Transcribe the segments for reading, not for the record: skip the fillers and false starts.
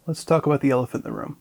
let's talk about the elephant in the room.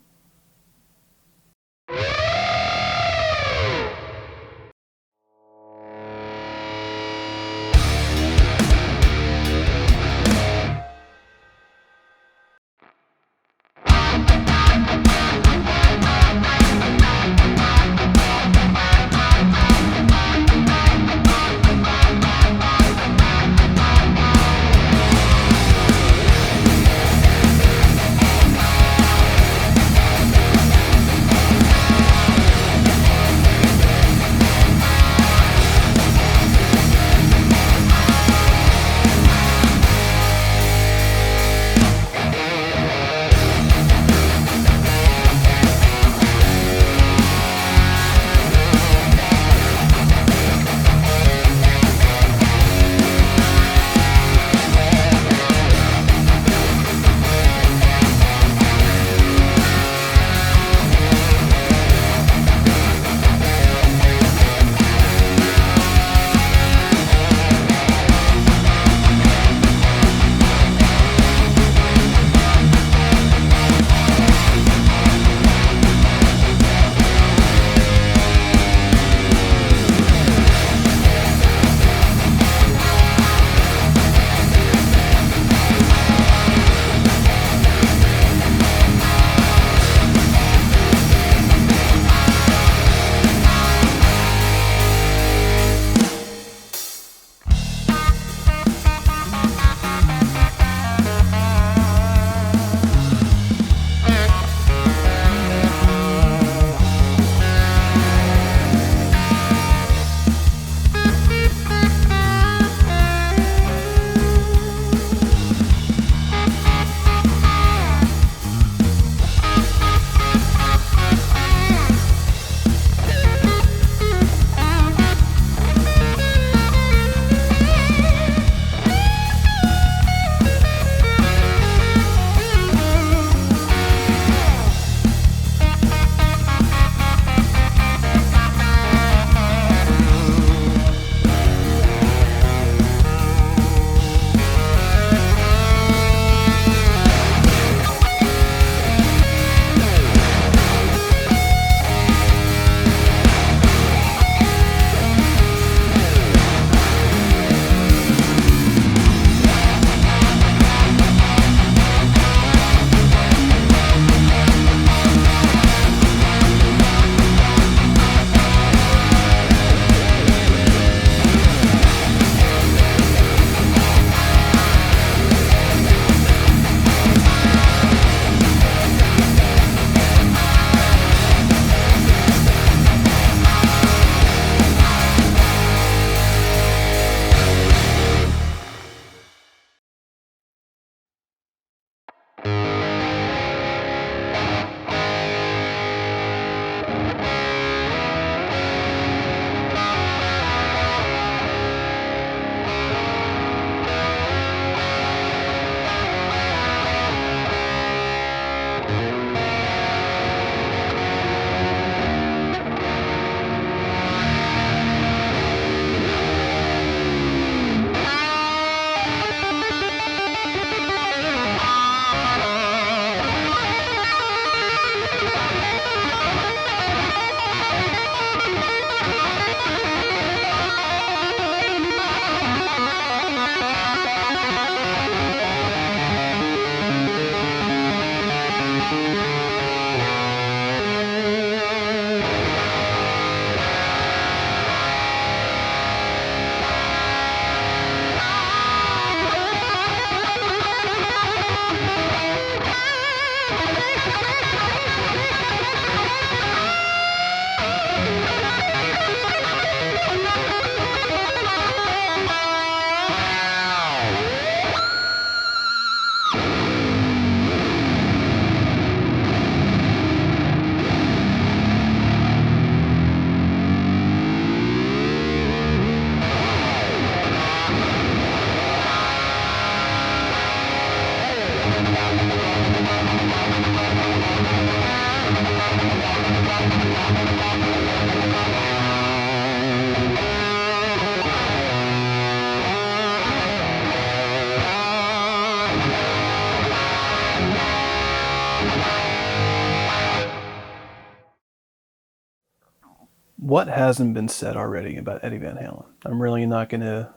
What hasn't been said already about Eddie Van Halen? I'm really not going to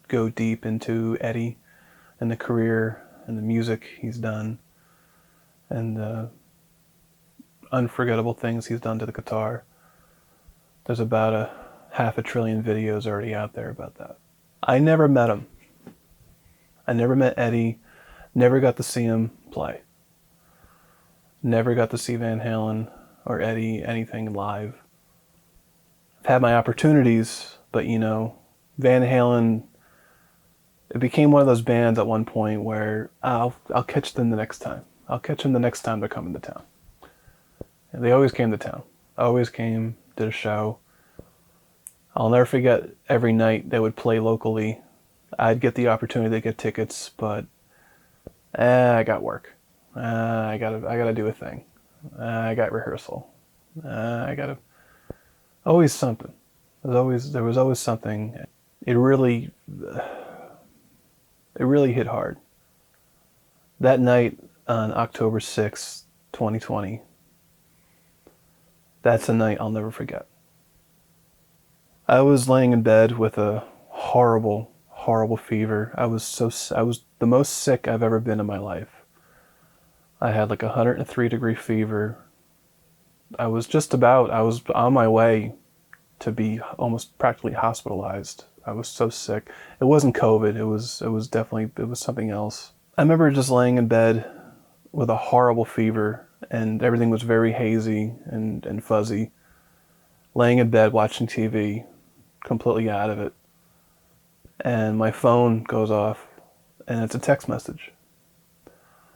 go deep into Eddie and the career and the music he's done and the unforgettable things he's done to the guitar. There's about a half a trillion videos already out there about that. I never met him. I never met Eddie, never got to see him play. Never got to see Van Halen or Eddie anything live. I've had my opportunities, but Van Halen, it became one of those bands at one point where I'll catch them the next time. I'll catch them the next time they're coming to town. And they always came to town. Always came, did a show. I'll never forget every night they would play locally. I'd get the opportunity to get tickets, but I got work. I gotta do a thing. I got rehearsal. Always something. There was always something. It really hit hard. That night on October 6th, 2020, that's a night I'll never forget. I was laying in bed with a horrible, horrible fever. I was the most sick I've ever been in my life. I had like 103-degree fever. I was on my way to be almost practically hospitalized. I was so sick. It wasn't COVID. It was something else. I remember just laying in bed with a horrible fever and everything was very hazy and fuzzy. Laying in bed watching TV, completely out of it. And my phone goes off and it's a text message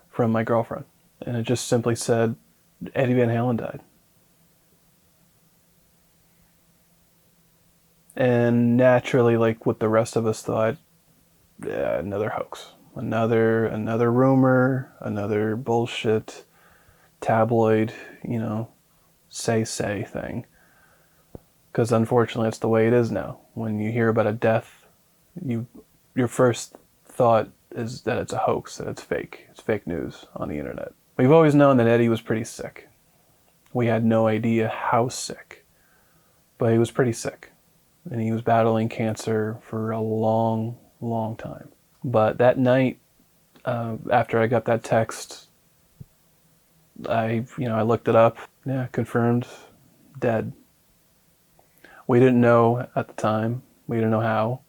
from my girlfriend. And it just simply said, Eddie Van Halen died. And naturally, like what the rest of us thought, yeah, another hoax, another rumor, another bullshit, tabloid, say thing. Because unfortunately, it's the way it is now. When you hear about a death, your first thought is that it's a hoax, that it's fake. It's fake news on the internet. We've always known that Eddie was pretty sick. We had no idea how sick, but he was pretty sick. And he was battling cancer for a long, long time. But that night, after I got that text, I looked it up. Yeah, confirmed, dead. We didn't know at the time. We didn't know how.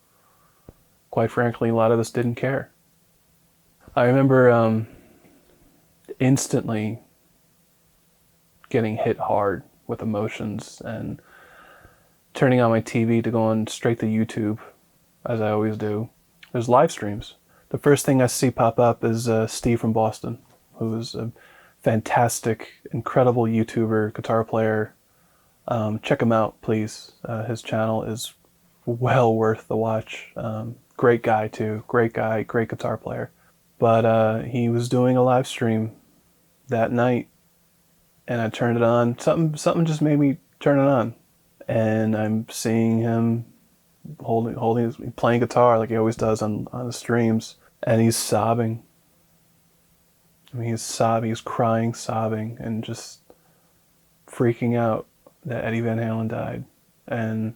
Quite frankly, a lot of us didn't care. I remember instantly getting hit hard with emotions and turning on my TV to go on straight to YouTube, as I always do. There's live streams. The first thing I see pop up is Steve from Boston, who is a fantastic, incredible YouTuber, guitar player. Check him out, please. His channel is well worth the watch. Great guy, too. Great guy, great guitar player. But he was doing a live stream that night, and I turned it on. Something just made me turn it on. And I'm seeing him playing guitar like he always does on the streams. And he's sobbing. I mean, he's sobbing, he's crying, sobbing, and just freaking out that Eddie Van Halen died. And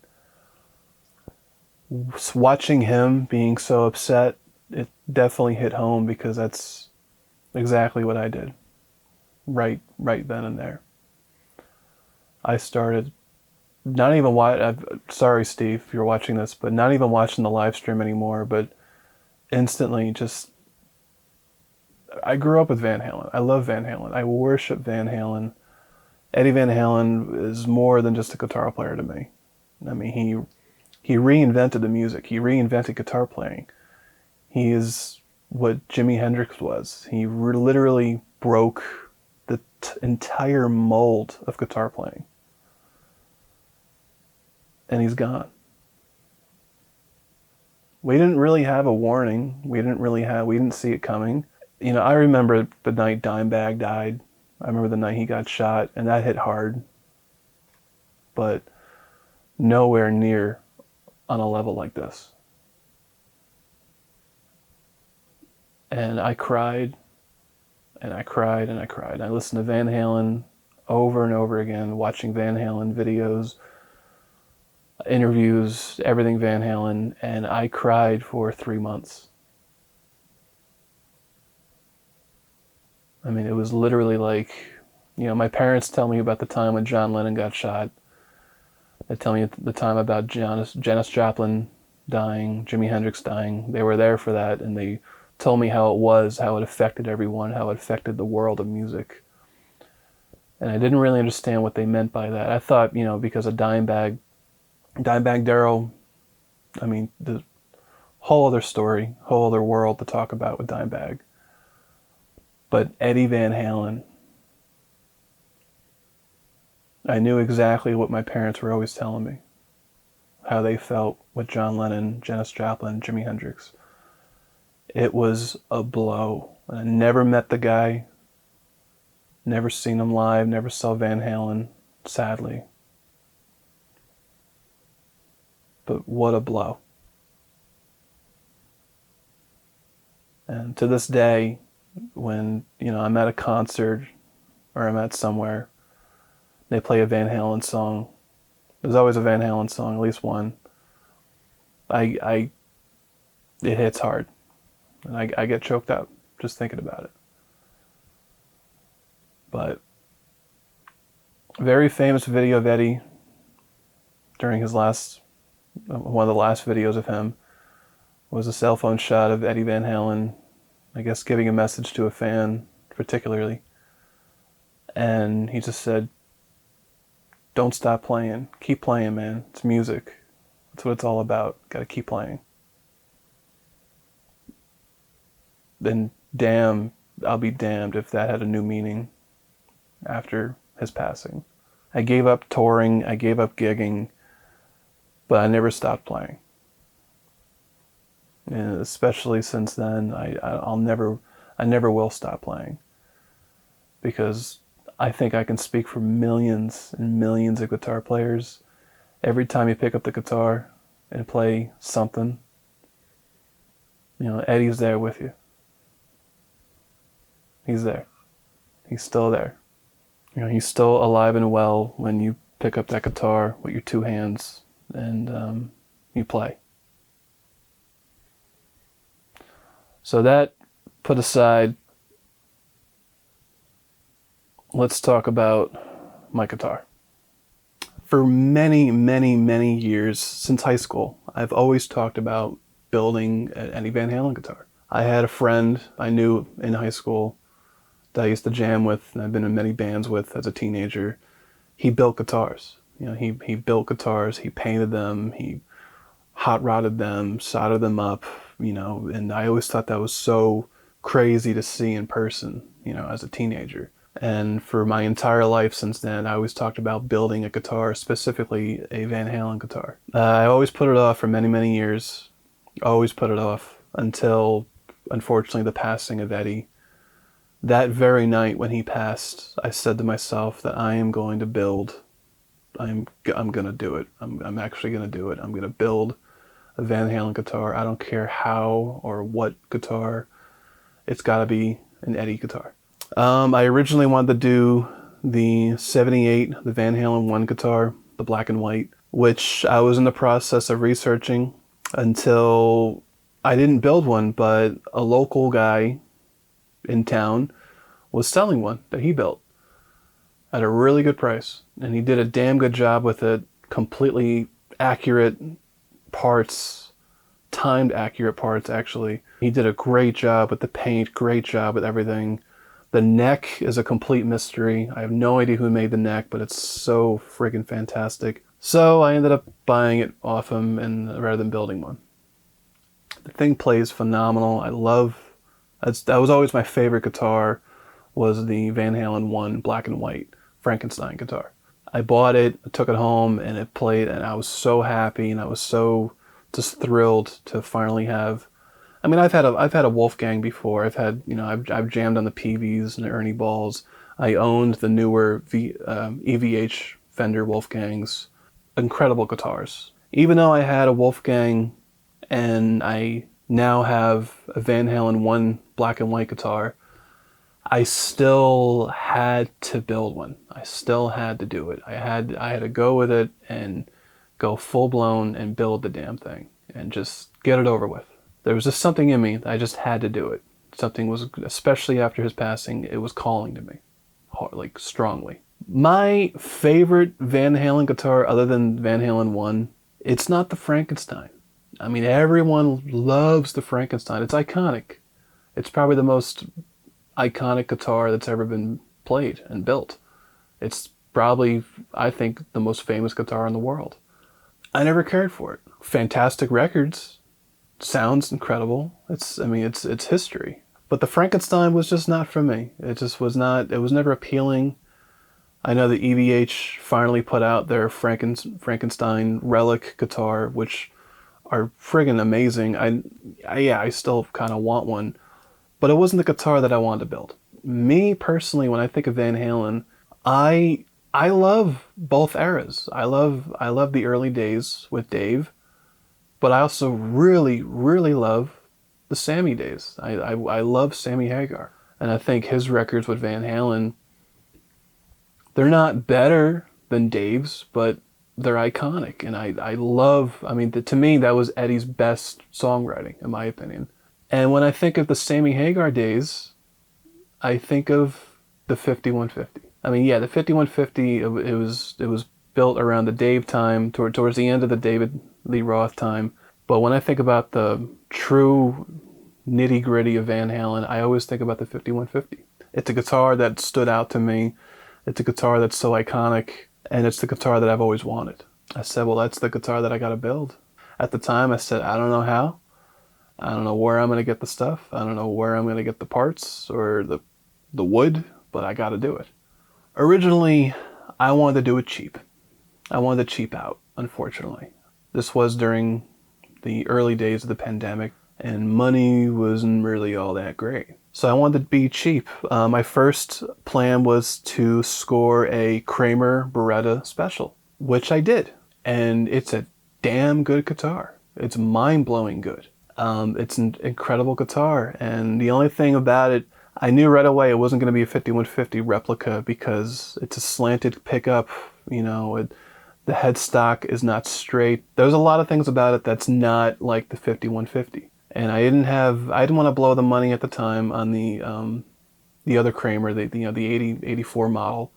watching him being so upset, it definitely hit home because that's exactly what I did. Right then and there. I started not even sorry, Steve, if you're watching this, but not even watching the live stream anymore, but instantly I grew up with Van Halen. I love Van Halen. I worship Van Halen. Eddie Van Halen is more than just a guitar player to me. I mean, he reinvented the music. He reinvented guitar playing. He is what Jimi Hendrix was. He literally broke the entire mold of guitar playing. And he's gone. We didn't really have a warning. We didn't see it coming. I remember the night Dimebag died. I remember the night he got shot, and that hit hard. But nowhere near on a level like this. And I cried, and I cried, and I cried. I listened to Van Halen over and over again, watching Van Halen videos, interviews, everything Van Halen, and I cried for 3 months. I mean, it was literally like, my parents tell me about the time when John Lennon got shot. They tell me the time about Janis Joplin dying, Jimi Hendrix dying. They were there for that, and they told me how it was, how it affected everyone, how it affected the world of music. And I didn't really understand what they meant by that. I thought, because of Dimebag Darrell, I mean, the whole other story, whole other world to talk about with Dimebag. But Eddie Van Halen, I knew exactly what my parents were always telling me, how they felt with John Lennon, Janis Joplin, Jimi Hendrix. It was a blow. I never met the guy, never seen him live, never saw Van Halen, sadly. But what a blow. And to this day, when, I'm at a concert or I'm at somewhere, they play a Van Halen song. There's always a Van Halen song, at least one. It hits hard. And I get choked up just thinking about it. But very famous video of Eddie during one of the last videos of him was a cell phone shot of Eddie Van Halen, I guess giving a message to a fan particularly. And he just said, "Don't stop playing. Keep playing, man. It's music. That's what it's all about. Gotta keep playing." Then I'll be damned if that had a new meaning after his passing. I gave up touring, I gave up gigging, but I never stopped playing. And especially since then, I never will stop playing. Because I think I can speak for millions and millions of guitar players. Every time you pick up the guitar and play something, Eddie's there with you. He's there. He's still there. He's still alive and well when you pick up that guitar with your two hands and you play. So that put aside, let's talk about my guitar. For many, many, many years since high school, I've always talked about building an Eddie Van Halen guitar. I had a friend I knew in high school that I used to jam with, and I've been in many bands with as a teenager. He built guitars. He built guitars, he painted them, he hot rodded them, soldered them up, and I always thought that was so crazy to see in person, as a teenager. And for my entire life since then, I always talked about building a guitar, specifically a Van Halen guitar. I always put it off for many, many years, always put it off until, unfortunately, the passing of Eddie. That very night when he passed, I said to myself that I am going to build. I'm going to do it. I'm actually going to do it. I'm going to build a Van Halen guitar. I don't care how or what guitar. It's got to be an Eddie guitar. I originally wanted to do the 78, the Van Halen 1 guitar, the black and white, which I was in the process of researching until I didn't build one, but a local guy in town was selling one that he built at a really good price. And he did a damn good job with it, completely accurate parts, timed accurate parts actually. He did a great job with the paint, great job with everything. The neck is a complete mystery. I have no idea who made the neck, but it's so friggin' fantastic. So I ended up buying it off him rather than building one. The thing plays phenomenal. That was always my favorite guitar, was the Van Halen 1 black and white Frankenstein guitar. I bought it, I took it home, and it played, and I was so happy, and I was so just thrilled to finally have. I mean, I've had a Wolfgang before. I've jammed on the PVs and the Ernie Balls. I owned the newer EVH Fender Wolfgangs. Incredible guitars. Even though I had a Wolfgang and I now have a Van Halen 1 black and white guitar, I still had to build one. I still had to do it. I had to go with it and go full blown and build the damn thing and just get it over with. There was just something in me. I just had to do it. Something was, especially after his passing, it was calling to me, like strongly. My favorite Van Halen guitar, other than Van Halen 1, it's not the Frankenstein. I mean, everyone loves the Frankenstein. It's iconic. It's probably the most iconic guitar that's ever been played and built. It's probably, I think, the most famous guitar in the world. I never cared for it. Fantastic records. Sounds incredible. It's history. But the Frankenstein was just not for me. It just was not, it was never appealing. I know the EVH finally put out their Frankenstein Relic guitar, which are friggin' amazing. I still kind of want one, but it wasn't the guitar that I wanted to build. Me personally, when I think of Van Halen, I love both eras. I love the early days with Dave, but I also really, really love the Sammy days. I love Sammy Hagar, and I think his records with Van Halen, they're not better than Dave's, but they're iconic, and I love, to me, that was Eddie's best songwriting, in my opinion. And when I think of the Sammy Hagar days, I think of the 5150. The 5150, it was built around the Dave time, towards the end of the David Lee Roth time. But when I think about the true nitty-gritty of Van Halen, I always think about the 5150. It's a guitar that stood out to me. It's a guitar that's so iconic, and it's the guitar that I've always wanted. I said, well, that's the guitar that I got to build. At the time, I said, I don't know how. I don't know where I'm going to get the stuff. I don't know where I'm going to get the parts or the wood, but I got to do it. Originally, I wanted to do it cheap. I wanted to cheap out, unfortunately. This was during the early days of the pandemic, and money wasn't really all that great. So I wanted to be cheap. My first plan was to score a Kramer Beretta Special, which I did. And it's a damn good guitar. It's mind-blowing good. It's an incredible guitar. And the only thing about it, I knew right away it wasn't going to be a 5150 replica because it's a slanted pickup. The headstock is not straight. There's a lot of things about it that's not like the 5150. And I didn't want to blow the money at the time on the other Kramer, the 84 model,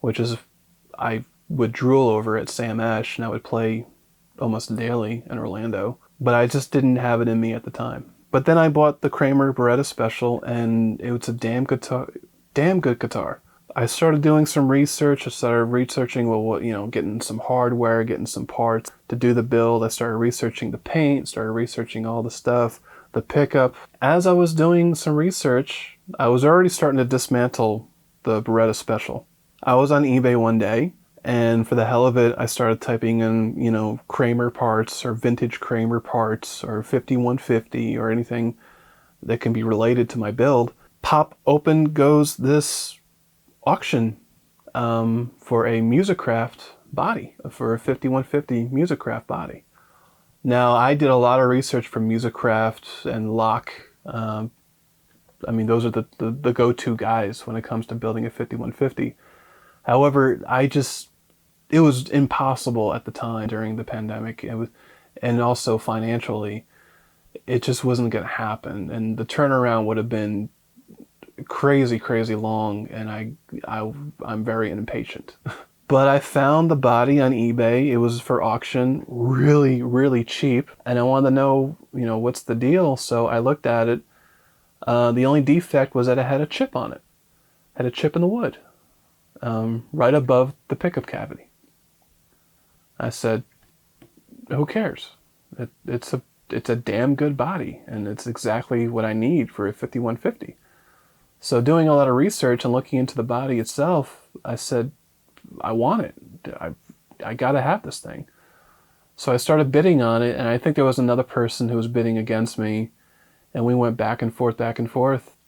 which is, I would drool over at Sam Ash, and I would play almost daily in Orlando. But I just didn't have it in me at the time. But then I bought the Kramer Beretta Special, and it was a damn good guitar. I started doing some research. I started researching, getting some hardware, getting some parts to do the build. I started researching the paint, started researching all the stuff, the pickup. As I was doing some research, I was already starting to dismantle the Beretta Special. I was on eBay one day, and for the hell of it, I started typing in, Kramer parts or vintage Kramer parts or 5150 or anything that can be related to my build. Pop open goes this auction for a Musicraft body, for a 5150 Musicraft body. Now, I did a lot of research for Musicraft and Locke. Those are the go-to guys when it comes to building a 5150. However, it was impossible at the time during the pandemic. And also financially, it just wasn't going to happen. And the turnaround would have been crazy long, and I'm very impatient. But I found the body on eBay. It was for auction, really cheap, and I wanted to know, what's the deal. So I looked at it. The only defect was that it had a chip on it. Had a chip in the wood, right above the pickup cavity. I said, who cares? It's a damn good body, and it's exactly what I need for a 5150. So doing a lot of research and looking into the body itself, I said, I want it. I gotta have this thing. So I started bidding on it, and I think there was another person who was bidding against me, and we went back and forth.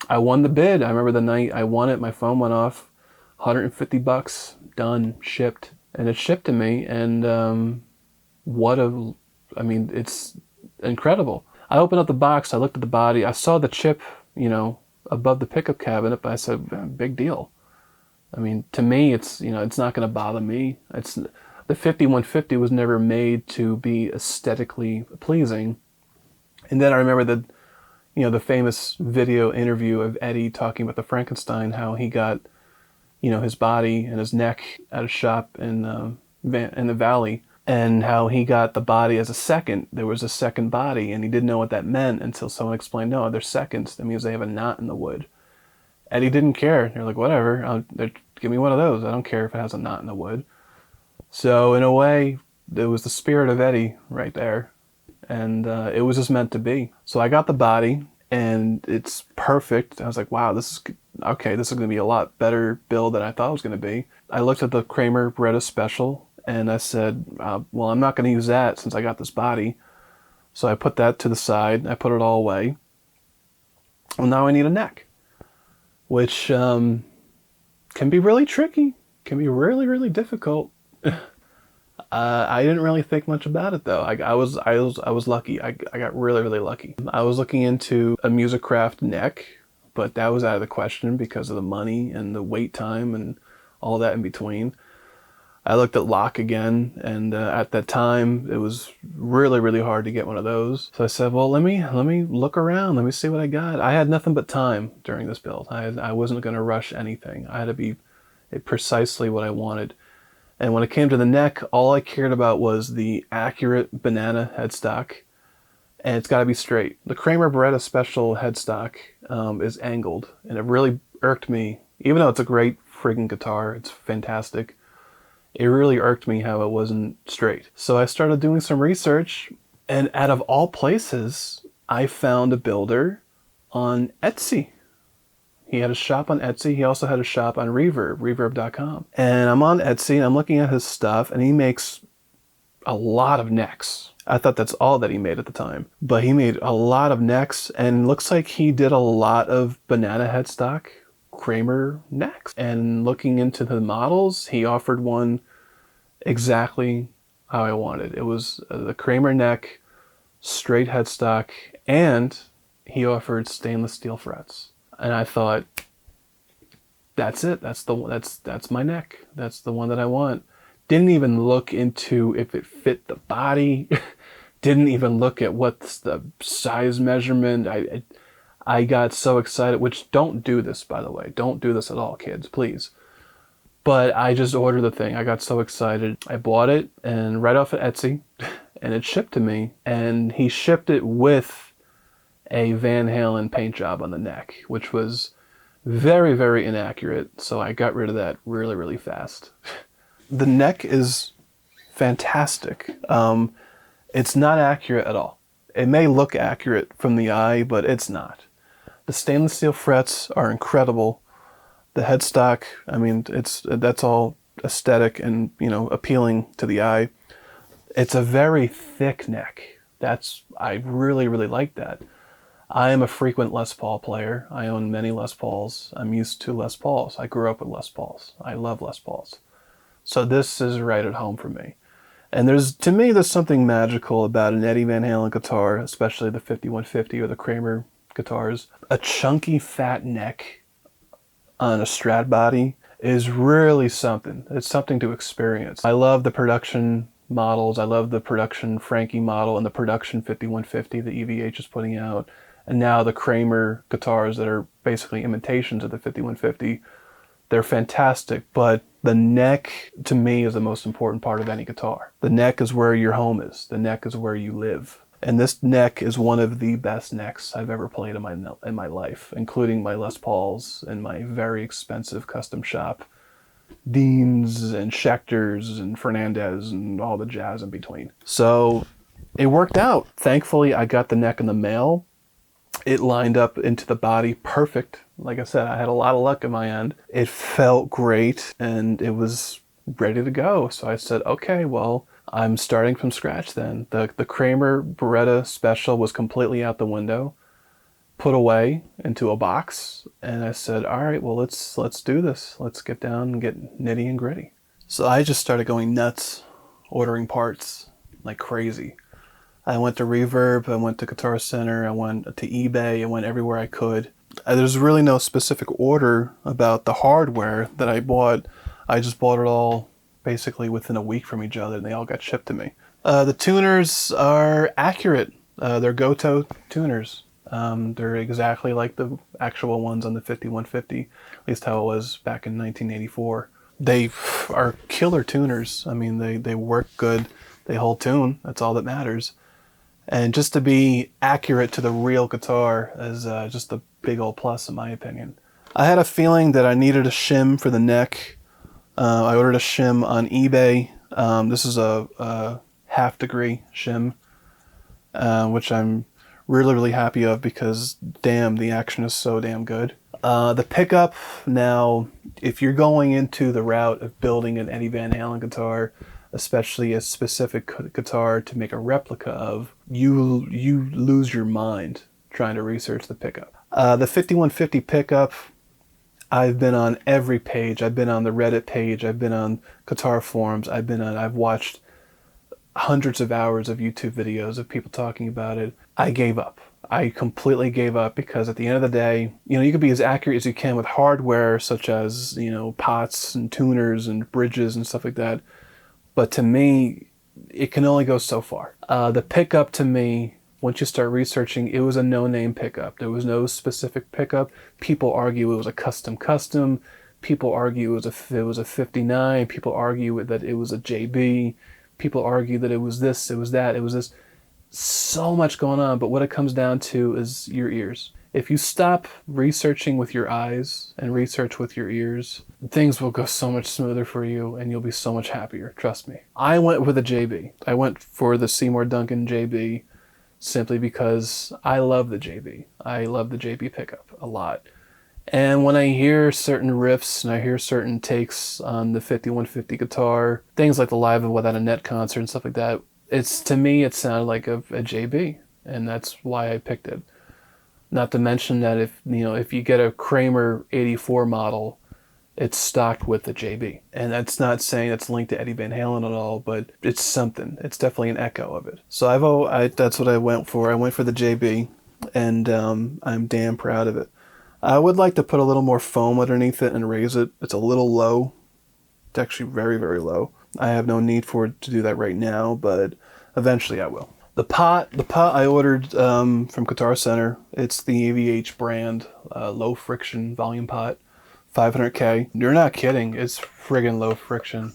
I won the bid. I remember the night I won it, my phone went off, $150, done, shipped. And it shipped to me, and it's incredible. I opened up the box, I looked at the body, I saw the chip, above the pickup cabinet, but I said, big deal. To me, it's not going to bother me. The The 5150 was never made to be aesthetically pleasing. And then I remember the famous video interview of Eddie talking about the Frankenstein, how he got, his body and his neck at a shop in the valley, and how he got the body as a second. There was a second body, and he didn't know what that meant until someone explained, no, they're seconds. That means they have a knot in the wood. Eddie didn't care. They're like, whatever, give me one of those. I don't care if it has a knot in the wood. So in a way, it was the spirit of Eddie right there. And it was just meant to be. So I got the body, and it's perfect. I was like, wow, this is going to be a lot better build than I thought it was going to be. I looked at the Kramer Beretta Special, and I said, well, I'm not going to use that since I got this body. So I put that to the side. I put it all away. Well, now I need a neck, which can be really tricky, can be really, really difficult. I didn't really think much about it though. I was lucky. I got really, really lucky. I was looking into a Musicraft neck, but that was out of the question because of the money and the wait time and all that in between. I looked at Lock again, and at that time it was really, really hard to get one of those. So I said, well, let me look around. Let me see what I got. I had nothing but time during this build. I wasn't going to rush anything. I had to be precisely what I wanted. And when it came to the neck, all I cared about was the accurate banana headstock, and it's got to be straight. The Kramer Beretta Special headstock is angled, and it really irked me. Even though it's a great friggin' guitar, it's fantastic, it really irked me how it wasn't straight. So I started doing some research, and out of all places, I found a builder on Etsy. He had a shop on Etsy. He also had a shop on reverb.com. And I'm on Etsy, and I'm looking at his stuff, and he makes a lot of necks. I thought that's all that he made at the time. But he made a lot of necks, and looks like he did a lot of banana headstock Kramer necks. And looking into the models, he offered one exactly how I wanted. It was the Kramer neck, straight headstock, and he offered stainless steel frets. And I thought, that's it. That's my neck. That's the one that I want. Didn't even look into if it fit the body. Didn't even look at what's the size measurement. I got so excited, which don't do this, by the way. Don't do this at all, kids, please. But I just ordered the thing. I got so excited. I bought it, and right off of Etsy, and it shipped to me. And he shipped it with a Van Halen paint job on the neck, which was very, very inaccurate. So I got rid of that really, really fast. The neck is fantastic. It's not accurate at all. It may look accurate from the eye, but it's not. The stainless steel frets are incredible. The headstock, I mean, that's all aesthetic and, appealing to the eye. It's a very thick neck. I really, really like that. I am a frequent Les Paul player. I own many Les Pauls. I'm used to Les Pauls. I grew up with Les Pauls. I love Les Pauls. So this is right at home for me. And to me, there's something magical about an Eddie Van Halen guitar, especially the 5150 or the Kramer guitars. A chunky, fat neck on a Strat body is really something. It's something to experience. I love the production models. I love the production Frankie model and the production 5150 that EVH is putting out. And now the Kramer guitars that are basically imitations of the 5150. They're fantastic, but the neck, to me, is the most important part of any guitar. The neck is where your home is. The neck is where you live. And this neck is one of the best necks I've ever played in my life, including my Les Pauls and my very expensive custom shop, Deans and Schecters and Fernandez and all the jazz in between. So it worked out. Thankfully, I got the neck in the mail. It lined up into the body perfect. Like I said, I had a lot of luck in my end. It felt great, and it was ready to go. So I said, okay, well, I'm starting from scratch then. The Kramer Beretta Special was completely out the window, put away into a box, and I said, all right, well, let's do this. Let's get down and get nitty and gritty. So I just started going nuts, ordering parts like crazy. I went to Reverb, I went to Guitar Center, I went to eBay, I went everywhere I could. There's really no specific order about the hardware that I bought. I just bought it all basically within a week from each other, and they all got shipped to me. The tuners are accurate. They're Goto tuners. They're exactly like the actual ones on the 5150, at least how it was back in 1984. They are killer tuners. I mean, they work good. They hold tune. That's all that matters. And just to be accurate to the real guitar is just a big old plus in my opinion. I had a feeling that I needed a shim for the neck. I ordered a shim on eBay. This is a half-degree shim, which I'm really happy of because, damn, the action is so damn good. The pickup, now, if you're going into the route of building an Eddie Van Halen guitar, especially a specific guitar to make a replica of, you lose your mind trying to research the pickup. The 5150 pickup, I've been on every page. I've been on the Reddit page. I've been on guitar forums. I've watched hundreds of hours of YouTube videos of people talking about it. I gave up. I completely gave up because at the end of the day, you can be as accurate as you can with hardware such as, pots and tuners and bridges and stuff like that. But to me, it can only go so far. The pickup to me, once you start researching, it was a no-name pickup. There was no specific pickup. People argue it was a custom. People argue it was a 59. People argue that it was a JB. People argue that it was this, it was that, it was this. So much going on, but what it comes down to is your ears. If you stop researching with your eyes and research with your ears, things will go so much smoother for you and you'll be so much happier, trust me. I went with a JB. I went for the Seymour Duncan JB simply because I love the JB. I love the JB pickup a lot. And when I hear certain riffs and I hear certain takes on the 5150 guitar, things like the Live Without a Net concert and stuff like that, to me it sounded like a JB, and that's why I picked it. Not to mention that if you get a Kramer 84 model, it's stocked with the JB. And that's not saying it's linked to Eddie Van Halen at all, but it's something. It's definitely an echo of it. So that's what I went for. I went for the JB, and I'm damn proud of it. I would like to put a little more foam underneath it and raise it. It's a little low. It's actually very low. I have no need for it to do that right now, but eventually I will. The pot I ordered from Guitar Center. It's the AVH brand, low friction volume pot, 500K. You're not kidding. It's friggin' low friction.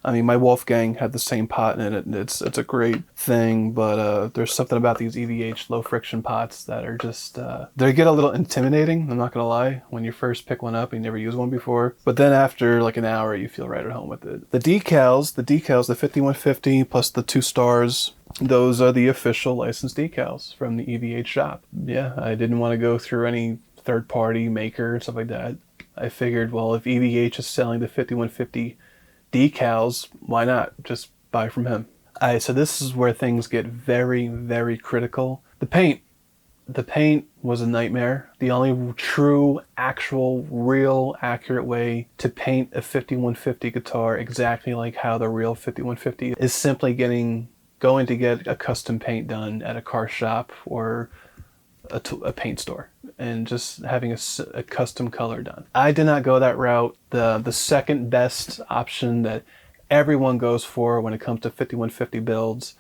I mean, my Wolfgang had the same pot in it, and it's a great thing, but there's something about these EVH low friction pots that are just, they get a little intimidating, I'm not gonna lie, when you first pick one up and you never used one before, but then after like an hour, you feel right at home with it. The decals, the 5150 plus the 2 stars, those are the official licensed decals from the EVH shop. Yeah, I didn't want to go through any third-party maker and stuff like that. I figured, well, if EVH is selling the 5150 decals, why not just buy from him? Alright, so this is where things get very critical. The paint was a nightmare. The only true, actual, real, accurate way to paint a 5150 guitar exactly like how the real 5150 is simply going to get a custom paint done at a car shop or a paint store and just having a custom color done. I did not go that route. The second best option that everyone goes for when it comes to 5150 builds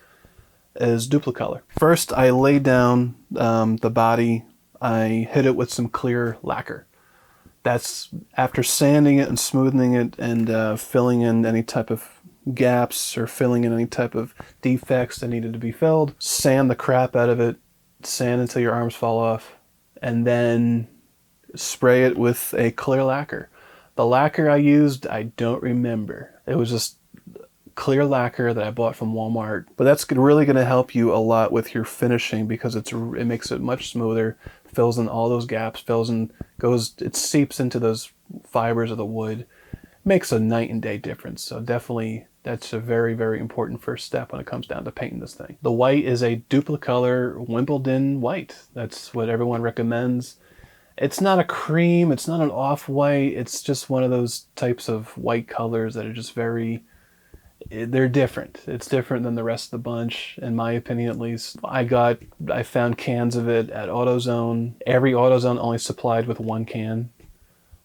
is Duplicolor. First, I laid down the body. I hit it with some clear lacquer. That's after sanding it and smoothing it and filling in any type of gaps or filling in any type of defects that needed to be filled. Sand the crap out of it. Sand until your arms fall off, and then spray it with a clear lacquer. The lacquer I used, I don't remember. It was just clear lacquer that I bought from Walmart, but that's really going to help you a lot with your finishing because it makes it much smoother, fills in all those gaps, it seeps into those fibers of the wood. Makes a night and day difference. So definitely that's a very important first step when it comes down to painting this thing. The white is a Duplicolor Wimbledon white. That's what everyone recommends. It's not a cream, it's not an off-white, it's just one of those types of white colors that are just they're different. It's different than the rest of the bunch, in my opinion at least. I found cans of it at AutoZone. Every AutoZone only supplied with 1 can.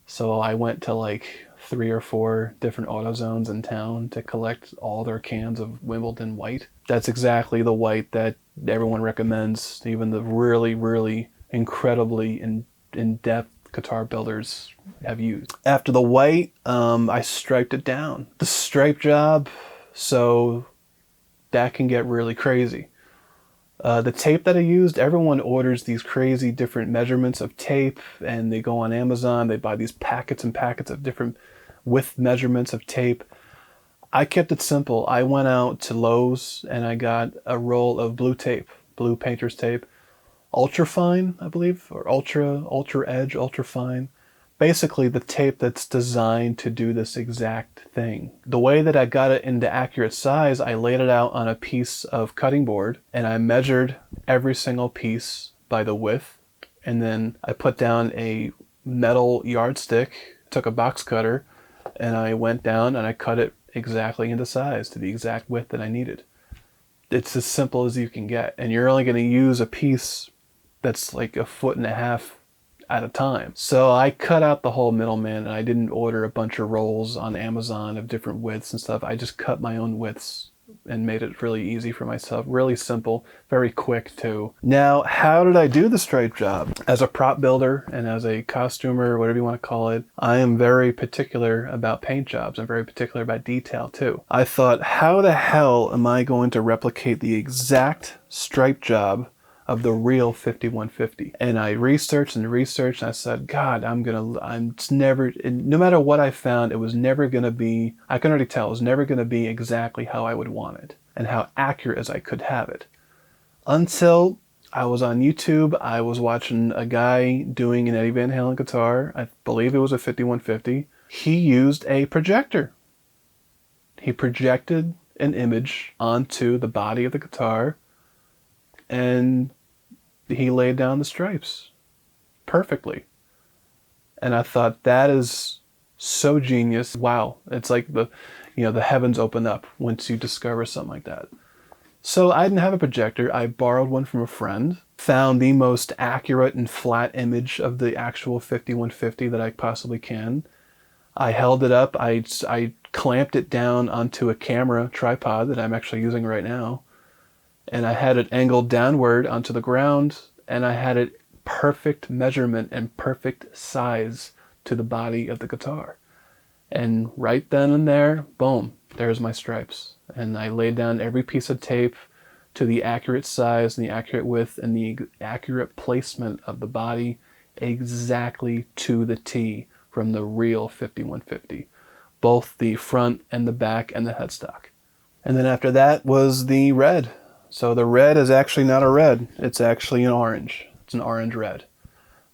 So I went to like 3 or 4 different AutoZones in town to collect all their cans of Wimbledon white. That's exactly the white that everyone recommends, even the really, really incredibly in-depth guitar builders have used. After the white, I striped it down. The stripe job, so that can get really crazy. The tape that I used, everyone orders these crazy different measurements of tape, and they go on Amazon, they buy these packets and packets of different width measurements of tape. I kept it simple. I went out to Lowe's and I got a roll of blue tape, blue painter's tape, ultra fine, I believe, or ultra edge, ultra fine. Basically the tape that's designed to do this exact thing. The way that I got it into accurate size, I laid it out on a piece of cutting board and I measured every single piece by the width. And then I put down a metal yardstick, took a box cutter, and I went down and I cut it exactly into size to the exact width that I needed. It's as simple as you can get. And you're only going to use a piece that's like 1.5 feet at a time. So I cut out the whole middleman and I didn't order a bunch of rolls on Amazon of different widths and stuff. I just cut my own widths and made it really easy for myself. Really simple, very quick too. Now, how did I do the stripe job? As a prop builder and as a costumer, whatever you want to call it, I am very particular about paint jobs. I'm very particular about detail too. I thought, how the hell am I going to replicate the exact stripe job of the real 5150? And I researched and researched and I said, God, no matter what I found, it was never going to be, I can already tell, it was never going to be exactly how I would want it and how accurate as I could have it. Until I was on YouTube, I was watching a guy doing an Eddie Van Halen guitar. I believe it was a 5150. He used a projector. He projected an image onto the body of the guitar and he laid down the stripes perfectly. And I thought, that is so genius. Wow. It's like the heavens open up once you discover something like that. So I didn't have a projector. I borrowed one from a friend, found the most accurate and flat image of the actual 5150 that I possibly can. I held it up. I clamped it down onto a camera tripod that I'm actually using right now. And I had it angled downward onto the ground, and I had it perfect measurement and perfect size to the body of the guitar. And right then and there, boom, there's my stripes. And I laid down every piece of tape to the accurate size and the accurate width and the accurate placement of the body exactly to the T from the real 5150. Both the front and the back and the headstock. And then after that was the red. So the red is actually not a red, it's actually an orange. It's an orange red.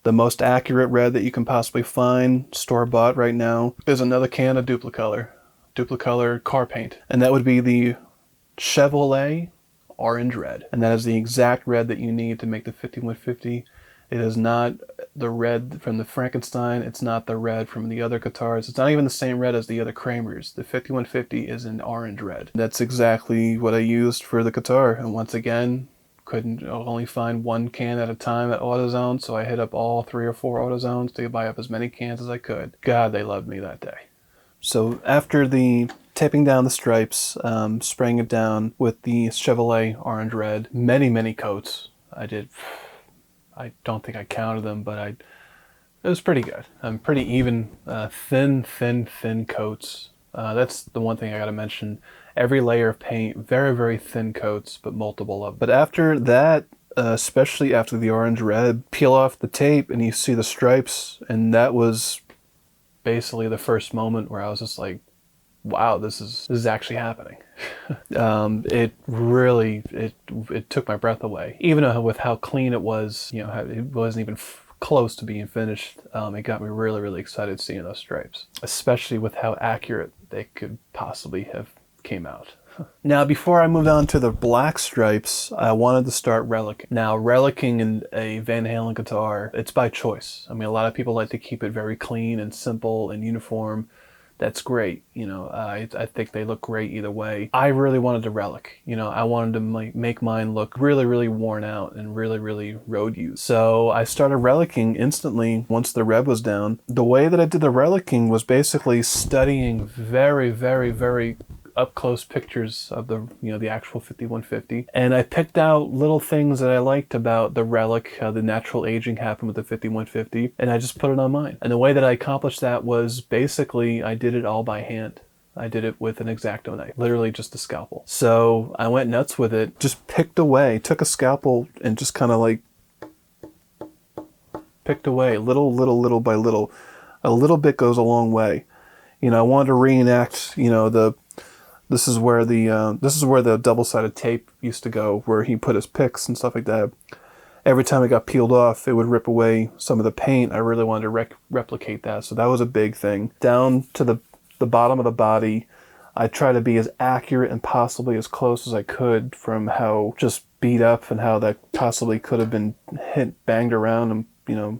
The most accurate red that you can possibly find, store-bought right now, is another can of Duplicolor car paint. And that would be the Chevrolet orange red. And that is the exact red that you need to make the 5150. It is not the red from the Frankenstein. It's not the red from the other guitars. It's not even the same red as the other Kramers. The 5150 is an orange red. That's exactly what I used for the guitar. And once again, couldn't only find one can at a time at AutoZone, so I hit up all 3 or 4 AutoZones to buy up as many cans as I could. God, they loved me that day. So after the taping down the stripes, spraying it down with the Chevrolet orange red, many coats. I don't think I counted them, but it was pretty good. Pretty even, thin coats. That's the one thing I gotta mention. Every layer of paint, very thin coats, but multiple of them. But after that, especially after the orange red, peel off the tape and you see the stripes, and that was basically the first moment where I was just like, wow, this is actually happening. It really took my breath away. Even with how clean it was, it wasn't even close to being finished. It got me really excited seeing those stripes, especially with how accurate they could possibly have came out. Now, before I moved on to the black stripes, I wanted to start relicking. Now, relicking in a Van Halen guitar, it's by choice. I mean, a lot of people like to keep it very clean and simple and uniform. that's great. You know, I think they look great either way. I really wanted to relic. You know, I wanted to make mine look really, really worn out and really, really road used. So I started relicking instantly once the rev was down. The way that I did the relicking was basically studying very, very, very up close pictures of the, you know, the actual 5150, and I picked out little things that I liked about the relic, how the natural aging happened with the 5150, and I just put it on mine. And the way that I accomplished that was basically I did it all by hand. I did it with an X-Acto knife, literally just a scalpel. So I went nuts with it, just picked away, took a scalpel and just kind of like picked away little by little. A little bit goes a long way. You know, I wanted to reenact, you know, this is where the double-sided tape used to go, where he put his picks and stuff like that. Every time it got peeled off, it would rip away some of the paint. I really wanted to replicate that, so that was a big thing. Down to the bottom of the body, I try to be as accurate and possibly as close as I could from how just beat up and how that possibly could have been banged around and, you know,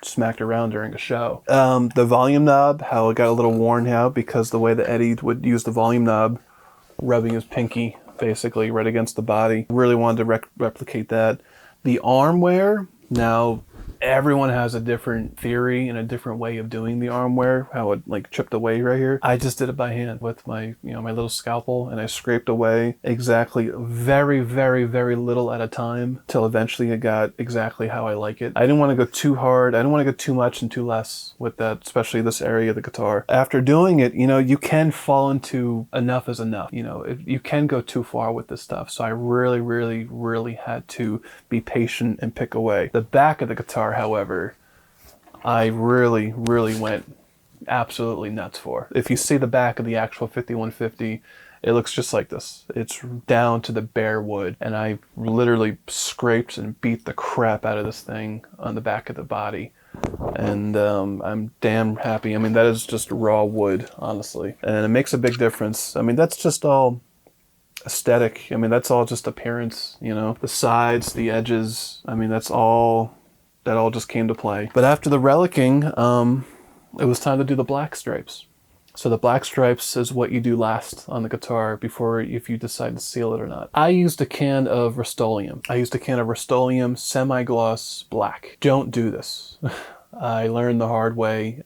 smacked around during a show. The volume knob, how it got a little worn out because the way that Eddie would use the volume knob, rubbing his pinky basically right against the body. Really wanted to replicate that. The arm wear, now everyone has a different theory and a different way of doing the arm wear, how it like chipped away right here. I just did it by hand with my, you know, my little scalpel, and I scraped away exactly very, very, very little at a time till eventually it got exactly how I like it. I didn't want to go too hard. I didn't want to go too much and too less with that, especially this area of the guitar. After doing it, you know, you can fall into enough is enough. You know, you can go too far with this stuff. So I really, really, really had to be patient and pick away. The back of the guitar, however, I really, really went absolutely nuts for. If you see the back of the actual 5150, it looks just like this. It's down to the bare wood, and I literally scraped and beat the crap out of this thing on the back of the body. And I'm damn happy. I mean, that is just raw wood, honestly. And it makes a big difference. I mean, that's just all aesthetic. I mean, that's all just appearance, you know. The sides, the edges, I mean, that all just came to play. But after the relicking, it was time to do the black stripes. So the black stripes is what you do last on the guitar before, if you decide to seal it or not. I used a can of Rust-Oleum. I used a can of Rust-Oleum semi-gloss black. Don't do this. I learned the hard way.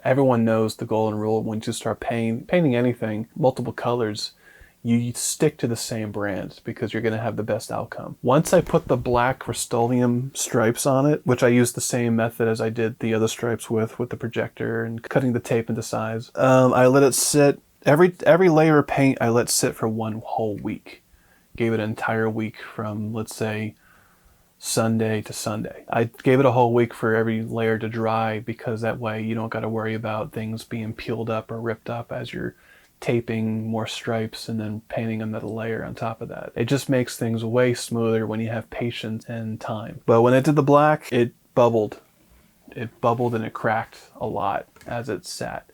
Everyone knows the golden rule. When you start painting anything, multiple colors, you stick to the same brand because you're going to have the best outcome. Once I put the black Rust-Oleum stripes on it, which I used the same method as I did the other stripes with the projector and cutting the tape into size, I let it sit. Every layer of paint I let sit for one whole week. Gave it an entire week from, let's say, Sunday to Sunday. I gave it a whole week for every layer to dry because that way you don't got to worry about things being peeled up or ripped up as you're taping more stripes and then painting another layer on top of that. It just makes things way smoother when you have patience and time. But when I did the black, it bubbled. It bubbled and it cracked a lot as it sat.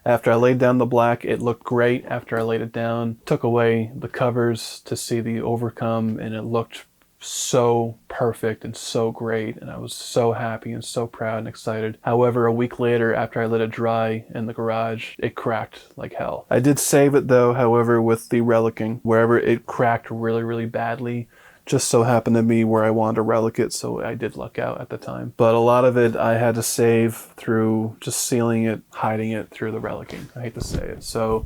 After I laid down the black, it looked great. After I laid it down, took away the covers to see the overcome, and it looked so perfect and so great, and I was so happy and so proud and excited. However, a week later, after I let it dry in the garage, it cracked like hell. I did save it though, however, with the relicking. Wherever it cracked really, really badly, just so happened to be where I wanted to relic it, so I did luck out at the time. But a lot of it I had to save through just sealing it, hiding it through the relicking. I hate to say it. So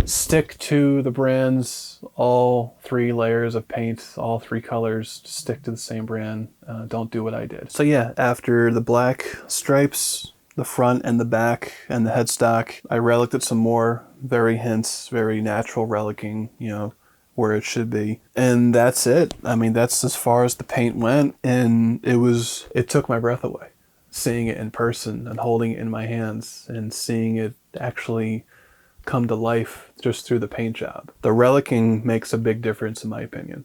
stick to the brands, all 3 layers of paint, all 3 colors, just stick to the same brand. Don't do what I did. So yeah, after the black stripes, the front and the back and the headstock, I relicked it some more. Very natural relicking, you know, where it should be. And that's it. I mean, that's as far as the paint went, and it took my breath away. Seeing it in person and holding it in my hands and seeing it actually come to life just through the paint job. The relicking makes a big difference in my opinion.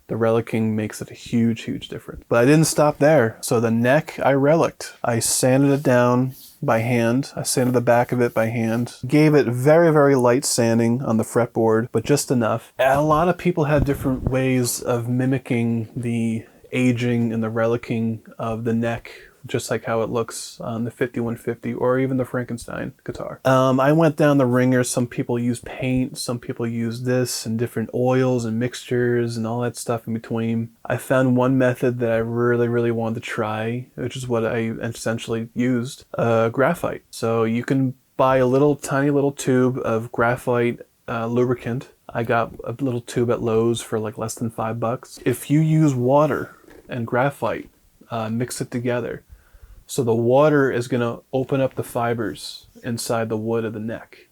The relicking makes it a huge, huge difference. But I didn't stop there. So the neck I relicked. I sanded it down by hand. I sanded the back of it by hand. Gave it very, very light sanding on the fretboard, but just enough. A lot of people have different ways of mimicking the aging and the relicking of the neck just like how it looks on the 5150 or even the Frankenstein guitar. I went down the ringer. Some people use paint, some people use this and different oils and mixtures and all that stuff in between. I found one method that I really wanted to try, which is what I essentially used, graphite. So you can buy a tiny little tube of graphite lubricant. I got a little tube at Lowe's for like less than $5. If you use water and graphite, mix it together. So the water is going to open up the fibers inside the wood of the neck.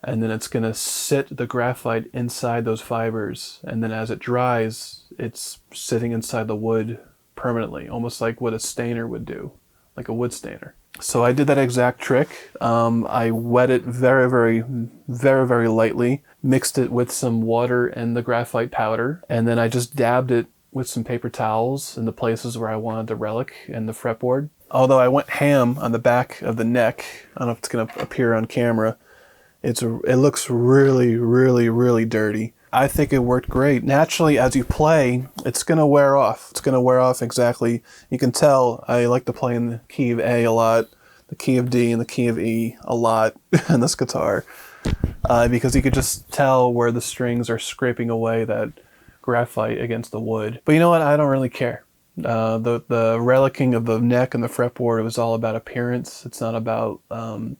And then it's going to sit the graphite inside those fibers. And then as it dries, it's sitting inside the wood permanently, almost like what a stainer would do, like a wood stainer. So I did that exact trick. I wet it very lightly, mixed it with some water and the graphite powder, and then I just dabbed it with some paper towels in the places where I wanted the relic and the fretboard. Although I went ham on the back of the neck, I don't know if it's going to appear on camera, it looks really dirty. I think it worked great. Naturally, as you play, it's going to wear off. It's going to wear off exactly. You can tell I like to play in the key of A a lot, the key of D and the key of E a lot in this guitar, because you could just tell where the strings are scraping away that graphite against the wood. But you know what? I don't really care. The relicking of the neck and the fretboard, it was all about appearance. It's not about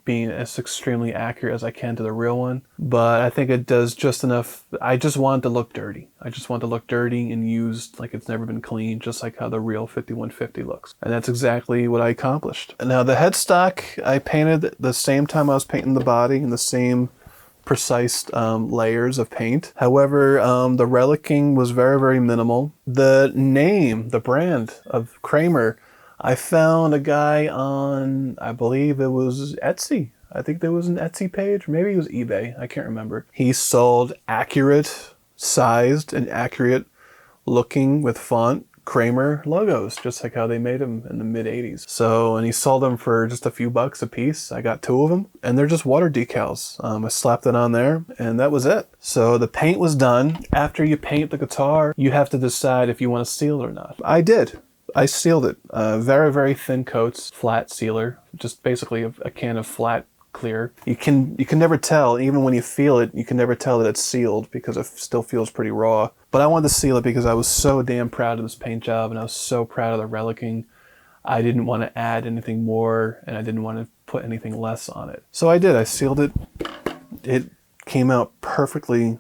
being as extremely accurate as I can to the real one. But I think it does just enough. I just want it to look dirty. I just want it to look dirty and used like it's never been cleaned, just like how the real 5150 looks. And that's exactly what I accomplished. Now the headstock, I painted the same time I was painting the body in the same precise layers of paint. However, the relicking was very minimal. The name, the brand of Kramer, I found a guy on, I believe it was Etsy. I think there was an Etsy page, maybe it was eBay, I can't remember. He sold accurate sized and accurate looking with font Kramer logos, just like how they made them in the mid 80s. So, and he sold them for just a few bucks a piece. I got 2 of them and they're just water decals. I slapped it on there and that was it. So the paint was done. After you paint the guitar, you have to decide if you want to seal it or not. I did. I sealed it. Very thin coats, flat sealer, just basically a can of flat clear. You can never tell, even when you feel it, you can never tell that it's sealed because it still feels pretty raw. But I wanted to seal it because I was so damn proud of this paint job and I was so proud of the relicking. I didn't want to add anything more and I didn't want to put anything less on it. So I did. I sealed it. It came out perfectly,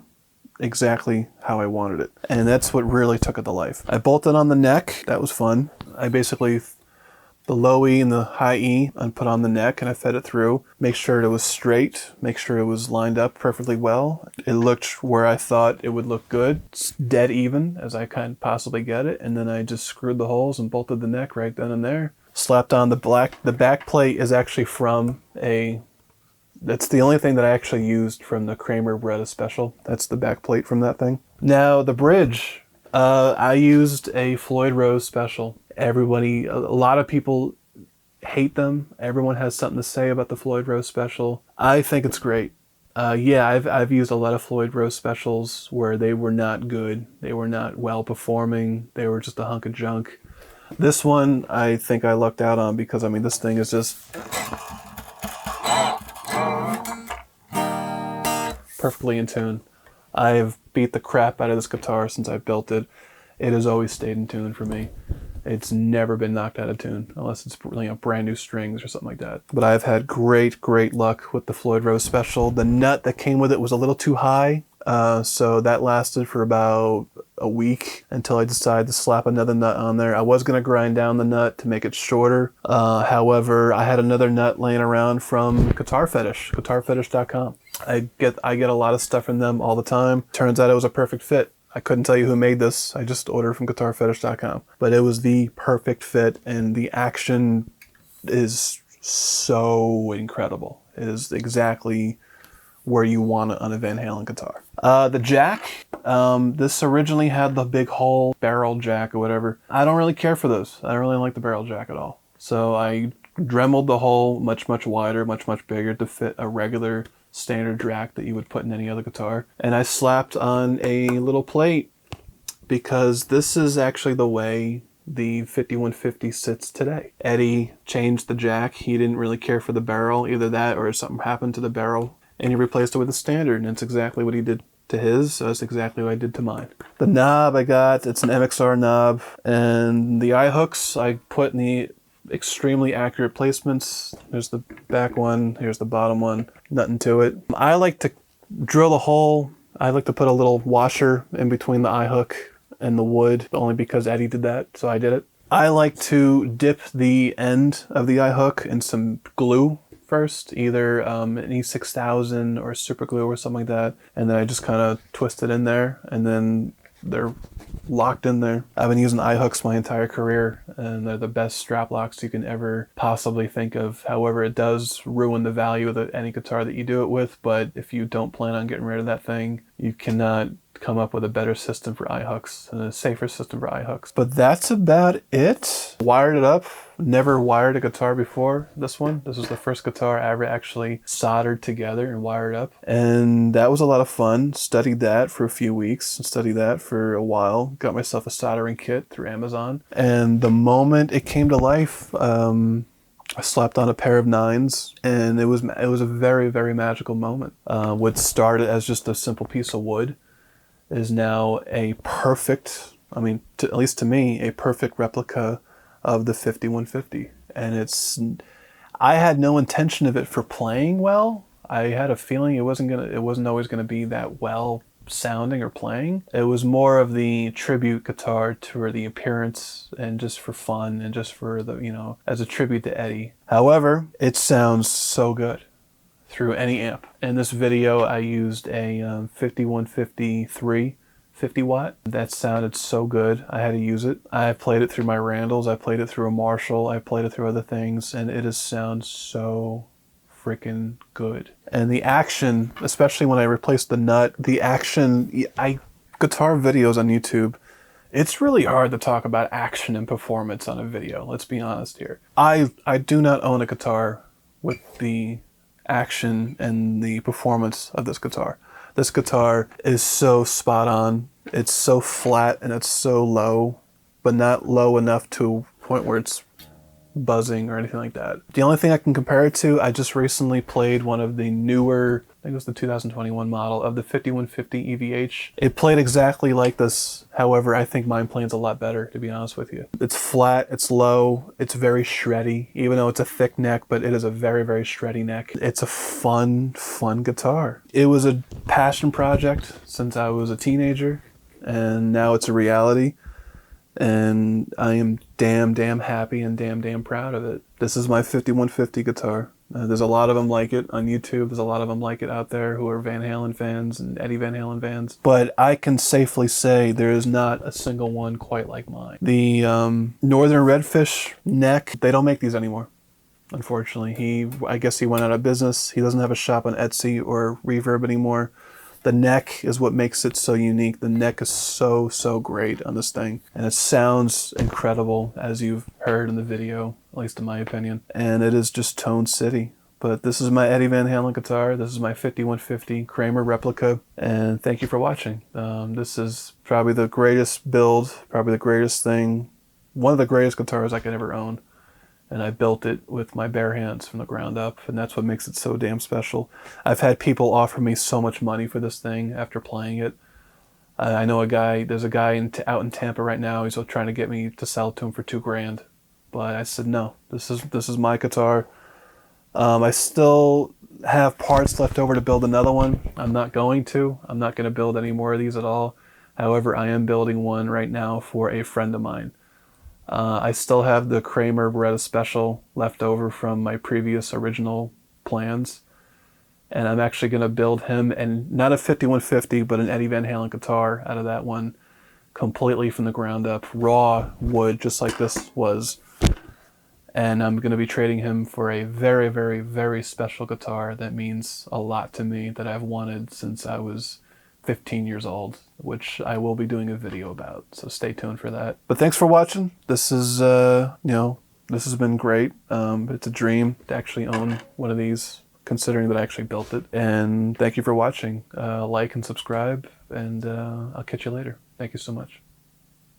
exactly how I wanted it. And that's what really took it to life. I bolted on the neck. That was fun. I basically the low E and the high E and put on the neck and I fed it through. Make sure it was straight, make sure it was lined up perfectly well. It looked where I thought it would look good. It's dead even as I can possibly get it. And then I just screwed the holes and bolted the neck right then and there. Slapped on the back plate is actually from that's the only thing that I actually used from the Kramer Beretta Special. That's the back plate from that thing. Now the bridge, I used a Floyd Rose Special. A lot of people hate them. Everyone has something to say about the Floyd Rose Special. I think it's great. Yeah, I've used a lot of Floyd Rose Specials where they were not good. They were not well performing. They were just a hunk of junk. This one, I think I lucked out on because, I mean, this thing is just perfectly in tune. I've beat the crap out of this guitar since I built it. It has always stayed in tune for me. It's never been knocked out of tune, unless it's brand new strings or something like that. But I've had great luck with the Floyd Rose Special. The nut that came with it was a little too high, so that lasted for about a week until I decided to slap another nut on there. I was going to grind down the nut to make it shorter. However, I had another nut laying around from Guitar Fetish, guitarfetish.com. I get a lot of stuff from them all the time. Turns out it was a perfect fit. I couldn't tell you who made this. I just ordered from guitarfetish.com. But it was the perfect fit and the action is so incredible. It is exactly where you want it on a Van Halen guitar. The jack, this originally had the big hole barrel jack or whatever. I don't really care for those. I don't really like the barrel jack at all. So I dremeled the hole much wider, much bigger to fit a regular standard jack that you would put in any other guitar. And I slapped on a little plate because this is actually the way the 5150 sits today. Eddie changed the jack. He didn't really care for the barrel, either that or something happened to the barrel, and he replaced it with a standard, and it's exactly what he did to his, so that's exactly what I did to mine. The knob I got, it's an MXR knob, and the eye hooks I put in the extremely accurate placements. There's the back one, here's the bottom one, nothing to it. I like to drill a hole. I like to put a little washer in between the eye hook and the wood, only because Eddie did that, so I did it. I like to dip the end of the eye hook in some glue first, either an E6000 or super glue or something like that, and then I just kind of twist it in there, and then they're locked in there. I've been using eye hooks my entire career, and they're the best strap locks you can ever possibly think of. However, it does ruin the value of any guitar that you do it with, but if you don't plan on getting rid of that thing, you cannot come up with a better system for eye hooks and a safer system for eye hooks. But that's about it. Wired it up. Never wired a guitar before this one. This was the first guitar I ever actually soldered together and wired up. And that was a lot of fun. Studied that for a few weeks, studied that for a while. Got myself a soldering kit through Amazon. And the moment it came to life, I slapped on a pair of 9s, and it was a very, very magical moment. What started as just a simple piece of wood is now a perfect, I mean, at least to me, a perfect replica of the 5150. And I had no intention of it for playing well. I had a feeling it wasn't always gonna be that well sounding or playing. It was more of the tribute guitar to the appearance and just for fun and just for the, as a tribute to Eddie. However, it sounds so good through any amp. In this video, I used a 5153 50 watt. That sounded so good, I had to use it. I played it through my Randalls, I played it through a Marshall, I played it through other things, and it just sounds so freaking good. And the action, especially when I replaced the nut, the action, guitar videos on YouTube, it's really hard to talk about action and performance on a video, let's be honest here. I do not own a guitar with the action and the performance of this guitar. This guitar is so spot on. It's so flat and it's so low, but not low enough to a point where it's buzzing or anything like that. The only thing I can compare it to, I just recently played one of the newer, I think it was the 2021 model of the 5150 EVH. It played exactly like this. However, I think mine plays a lot better, to be honest with you. It's flat, it's low, it's very shreddy, even though it's a thick neck, but it is a very, very shreddy neck. It's a fun guitar. It was a passion project since I was a teenager, and now it's a reality. And I am damn happy and damn proud of it. This is my 5150 guitar. There's a lot of them like it on YouTube. There's a lot of them like it out there who are Van Halen fans and Eddie Van Halen fans. But I can safely say there is not a single one quite like mine. The Northern Redfish neck, they don't make these anymore. Unfortunately, I guess he went out of business. He doesn't have a shop on Etsy or Reverb anymore. The neck is what makes it so unique. The neck is so great on this thing. And it sounds incredible, as you've heard in the video, at least in my opinion. And it is just Tone City. But this is my Eddie Van Halen guitar. This is my 5150 Kramer replica. And thank you for watching. This is probably the greatest build, probably the greatest thing, one of the greatest guitars I could ever own. And I built it with my bare hands from the ground up, and that's what makes it so damn special. I've had people offer me so much money for this thing after playing it. I know there's a guy out in Tampa right now, he's trying to get me to sell it to him for $2,000. But I said, no, this is my guitar. I still have parts left over to build another one. I'm not going to build any more of these at all. However, I am building one right now for a friend of mine. I still have the Kramer Beretta Special left over from my previous original plans. And I'm actually going to build him, and not a 5150, but an Eddie Van Halen guitar out of that one, completely from the ground up. Raw wood, just like this was. And I'm going to be trading him for a very special guitar that means a lot to me, that I've wanted since I was 15 years old, which I will be doing a video about, so stay tuned for that. But thanks for watching. This is this has been great. It's a dream to actually own one of these, considering that I actually built it. And thank you for watching. Like and subscribe, and I'll catch you later. Thank you so much.